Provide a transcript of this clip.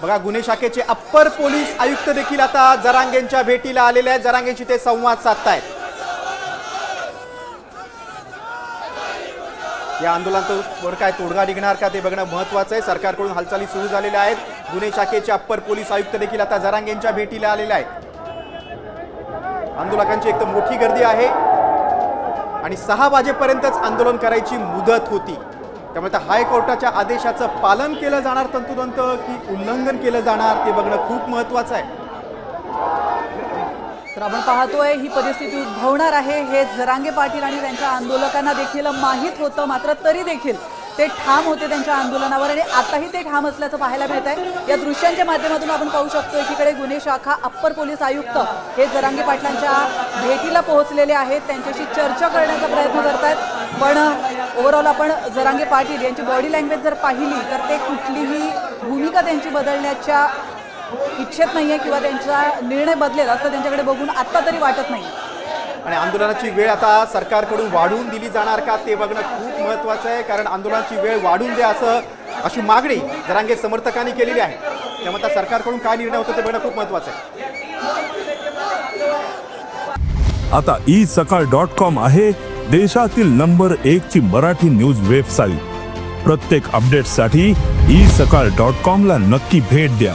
बघा, गुन्हे शाखेचे अप्पर पोलीस आयुक्त देखील आता जरांगेंच्या भेटीला आलेले आहेत. जरांगेंशी ते संवाद साधतायत. या आंदोलनावर काय तोडगा निघणार का ते बघणं महत्त्वाचं आहे. सरकारकडून हालचाली सुरू झालेल्या आहेत. गुन्हे शाखेचे अप्पर पोलीस आयुक्त देखील आता जरांगेंच्या भेटीला आलेले आहेत. आंदोलकांची एकदम मोठी गर्दी आहे आणि 6 वाजेपर्यंतच आंदोलन करायची मुदत होती. त्यामुळे हायकोर्टाच्या आदेशाचं पालन केलं जाणार तंतोतंत की उल्लंघन केलं जाणार ते बघणं खूप महत्त्वाचं आहे. तर आपण पाहतोय ही परिस्थिती उद्भवणार आहे हे जरांगे पाटील आणि त्यांच्या आंदोलकांना देखील माहीत होतं. मात्र तरी देखील ते ठाम होते त्यांच्या आंदोलनावर आणि आताही ते ठाम असल्याचं पाहायला मिळत आहे. या दृश्यांच्या माध्यमातून आपण पाहू शकतो एकीकडे गुन्हे शाखा अप्पर पोलीस आयुक्त हे जरांगे पाटलांच्या भेटीला पोहोचलेले आहेत. त्यांच्याशी चर्चा करण्याचा प्रयत्न करतायत. पण ओव्हरऑल आपण जरांगे पाटील यांची बॉडी लँग्वेज जर पाहिली तर ते कुठलीही भूमिका त्यांची बदलण्याच्या इच्छेत नाहीये किंवा त्यांचा निर्णय बदलेल असं त्यांच्याकडे बघून आत्ता तरी वाटत नाही. आणि आंदोलनाची वेळ आता सरकारकडून वाढवून दिली जाणार का ते बघणं खूप महत्त्वाचं आहे. कारण आंदोलनाची वेळ वाढवून द्या अशी मागणी जरांगे समर्थकांनी केलेली आहे. त्यामुळे आता सरकारकडून काय निर्णय होतो ते बघणं खूप महत्त्वाचं आहे. आता isakal.com आहे देशातील नंबर 1 ची मराठी न्यूज वेबसाईट. प्रत्येक अपडेटसाठी isakal.com ला नक्की भेट द्या.